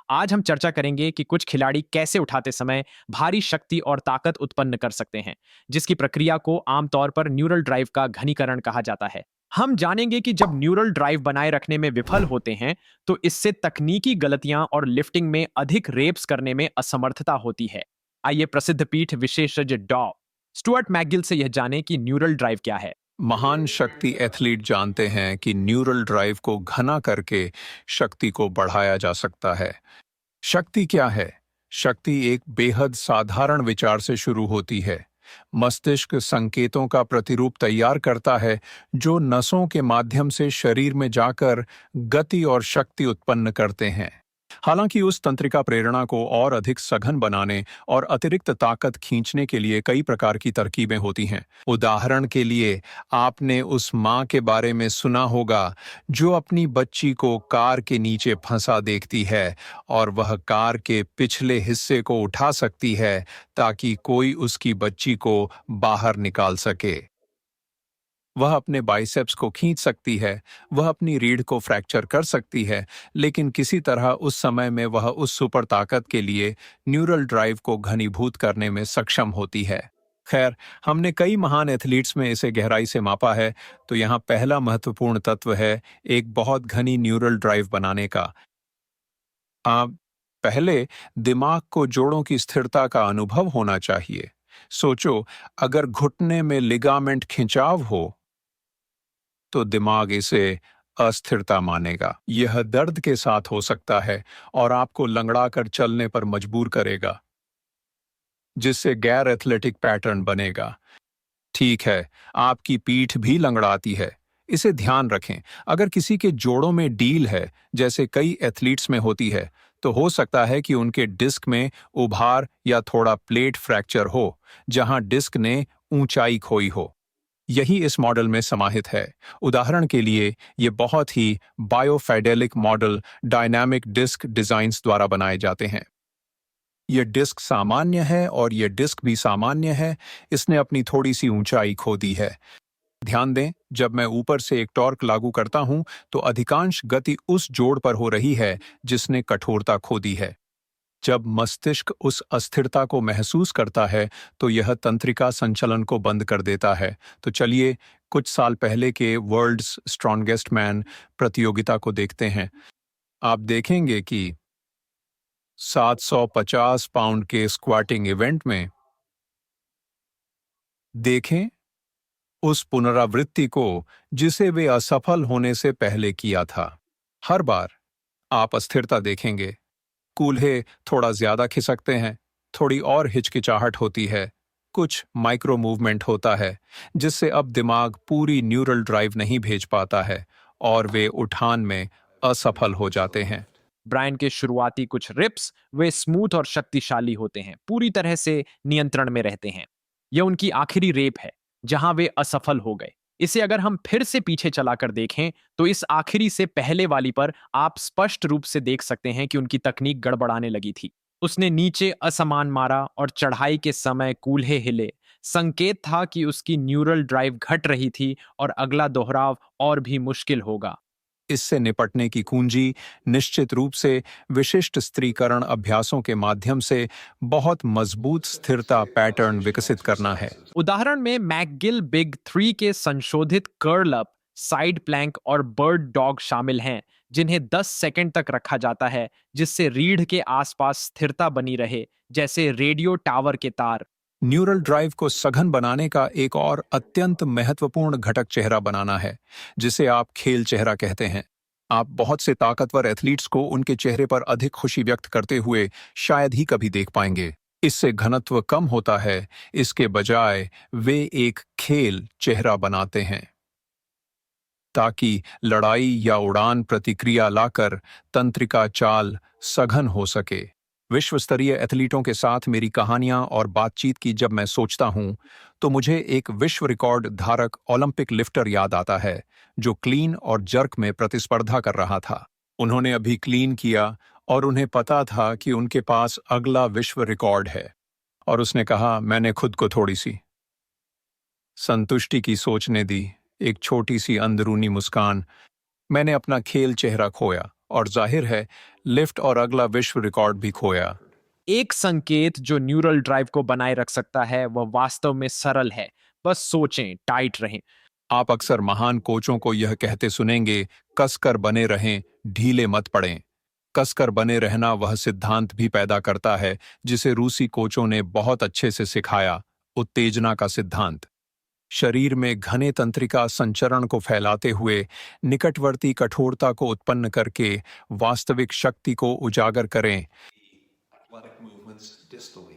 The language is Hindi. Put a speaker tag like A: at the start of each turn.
A: आज हम चर्चा करेंगे कि कुछ खिलाड़ी कैसे उठाते समय भारी शक्ति और ताकत उत्पन्न कर सकते हैं, जिसकी प्रक्रिया को आमतौर पर न्यूरल ड्राइव का घनीकरण कहा जाता है। हम जानेंगे कि जब न्यूरल ड्राइव बनाए रखने में विफल होते हैं, तो इससे तकनीकी गलतियां और लिफ्टिंग में अधिक रेप्स करने में असमर्थता होती है। आइए प्रसिद्ध पीठ विशेषज्ञ डॉ स्टुअर्ट मैकगिल से यह जानें कि न्यूरल ड्राइव क्या है।
B: महान शक्ति एथलीट जानते हैं कि न्यूरल ड्राइव को घना करके शक्ति को बढ़ाया जा सकता है। शक्ति क्या है? शक्ति एक बेहद साधारण विचार से शुरू होती है। मस्तिष्क संकेतों का प्रतिरूप तैयार करता है जो नसों के माध्यम से शरीर में जाकर गति और शक्ति उत्पन्न करते हैं। हालांकि उस तंत्रिका प्रेरणा को और अधिक सघन बनाने और अतिरिक्त ताकत खींचने के लिए कई प्रकार की तरकीबें होती हैं। उदाहरण के लिए, आपने उस माँ के बारे में सुना होगा जो अपनी बच्ची को कार के नीचे फंसा देखती है और वह कार के पिछले हिस्से को उठा सकती है ताकि कोई उसकी बच्ची को बाहर निकाल सके। वह अपने बाइसेप्स को खींच सकती है, वह अपनी रीढ़ को फ्रैक्चर कर सकती है, लेकिन किसी तरह उस समय में वह उस सुपर ताकत के लिए न्यूरल ड्राइव को घनीभूत करने में सक्षम होती है। खैर, हमने कई महान एथलीट्स में इसे गहराई से मापा है, तो यहाँ पहला महत्वपूर्ण तत्व है एक बहुत घनी न्यूरल ड्राइव बनाने का। आप पहले दिमाग को जोड़ों की स्थिरता का अनुभव होना चाहिए। सोचो, अगर घुटने में लिगामेंट खिंचाव हो तो दिमाग इसे अस्थिरता मानेगा। यह दर्द के साथ हो सकता है और आपको लंगड़ा कर चलने पर मजबूर करेगा, जिससे गैर एथलेटिक पैटर्न बनेगा। ठीक है, आपकी पीठ भी लंगड़ाती है। इसे ध्यान रखें, अगर किसी के जोड़ों में डील है, जैसे कई एथलीट्स में होती है, तो हो सकता है कि उनके डिस्क में उभार या थोड़ा प्लेट फ्रैक्चर हो, जहां डिस्क ने ऊंचाई खोई हो। यही इस मॉडल में समाहित है। उदाहरण के लिए, ये बहुत ही बायोफेडेलिक मॉडल डायनामिक डिस्क डिजाइन्स द्वारा बनाए जाते हैं। ये डिस्क सामान्य है और ये डिस्क भी सामान्य है, इसने अपनी थोड़ी सी ऊंचाई खो दी है। ध्यान दें, जब मैं ऊपर से एक टॉर्क लागू करता हूं, तो अधिकांश गति उस जोड़ पर हो रही है जिसने कठोरता खो दी है। जब मस्तिष्क उस अस्थिरता को महसूस करता है, तो यह तंत्रिका संचलन को बंद कर देता है। तो चलिए कुछ साल पहले के वर्ल्ड्स स्ट्रॉन्गेस्ट मैन प्रतियोगिता को देखते हैं। आप देखेंगे कि 750 पाउंड के स्क्वाटिंग इवेंट में देखें उस पुनरावृत्ति को जिसे वे असफल होने से पहले किया था। हर बार आप अस्थिरता देखेंगे, कूल्हे थोड़ा ज्यादा खिसकते हैं, थोड़ी और हिचकिचाहट होती है, कुछ माइक्रो मूवमेंट होता है, जिससे अब दिमाग पूरी न्यूरल ड्राइव नहीं भेज पाता है और वे उठान में असफल हो जाते हैं।
A: ब्रायन के शुरुआती कुछ रिप्स वे स्मूथ और शक्तिशाली होते हैं, पूरी तरह से नियंत्रण में रहते हैं। यह उनकी आखिरी रेप है जहां वे असफल हो गए। इसे अगर हम फिर से पीछे चलाकर देखें, तो इस आखिरी से पहले वाली पर आप स्पष्ट रूप से देख सकते हैं कि उनकी तकनीक गड़बड़ाने लगी थी। उसने नीचे असमान मारा और चढ़ाई के समय कूल्हे हिले। संकेत था कि उसकी न्यूरल ड्राइव घट रही थी और अगला दोहराव और भी मुश्किल होगा।
B: इससे निपटने की कुंजी निश्चित रूप से विशिष्ट स्त्रीकरण अभ्यासों के माध्यम से बहुत मजबूत स्थिरता पैटर्न विकसित करना है।
A: उदाहरण में मैकगिल बिग थ्री के संशोधित कर्ल अप, साइड प्लैंक और बर्ड डॉग शामिल हैं, जिन्हें 10 सेकंड तक रखा जाता है, जिससे रीढ़ के आसपास स्थिरता बनी रहे, जैसे रेडियो टावर के तार।
B: न्यूरल ड्राइव को सघन बनाने का एक और अत्यंत महत्वपूर्ण घटक चेहरा बनाना है, जिसे आप खेल चेहरा कहते हैं। आप बहुत से ताकतवर एथलीट्स को उनके चेहरे पर अधिक खुशी व्यक्त करते हुए शायद ही कभी देख पाएंगे। इससे घनत्व कम होता है, इसके बजाय वे एक खेल चेहरा बनाते हैं ताकि लड़ाई या उड़ान प्रतिक्रिया लाकर तंत्रिका चाल सघन हो सके। विश्व स्तरीय एथलीटों के साथ मेरी कहानियां और बातचीत की जब मैं सोचता हूं, तो मुझे एक विश्व रिकॉर्ड धारक ओलंपिक लिफ्टर याद आता है जो क्लीन और जर्क में प्रतिस्पर्धा कर रहा था। उन्होंने अभी क्लीन किया और उन्हें पता था कि उनके पास अगला विश्व रिकॉर्ड है, और उसने कहा, मैंने खुद को थोड़ी सी संतुष्टि की सोचने दी, एक छोटी सी अंदरूनी मुस्कान। मैंने अपना खेल चेहरा खोया और जाहिर है लिफ्ट और अगला विश्व रिकॉर्ड भी खोया।
A: एक संकेत जो न्यूरल ड्राइव को बनाए रख सकता है वह वास्तव में सरल है। बस सोचें, टाइट रहें।
B: आप अक्सर महान कोचों को यह कहते सुनेंगे, कसकर बने रहें, ढीले मत पड़ें। कसकर बने रहना वह सिद्धांत भी पैदा करता है जिसे रूसी कोचों ने बहुत अच्छे से सिखाया, उत्तेजना का सिद्धांत। शरीर में घने तंत्रिका संचरण को फैलाते हुए निकटवर्ती कठोरता को उत्पन्न करके वास्तविक शक्ति को उजागर करें।
C: Athletic movements distally.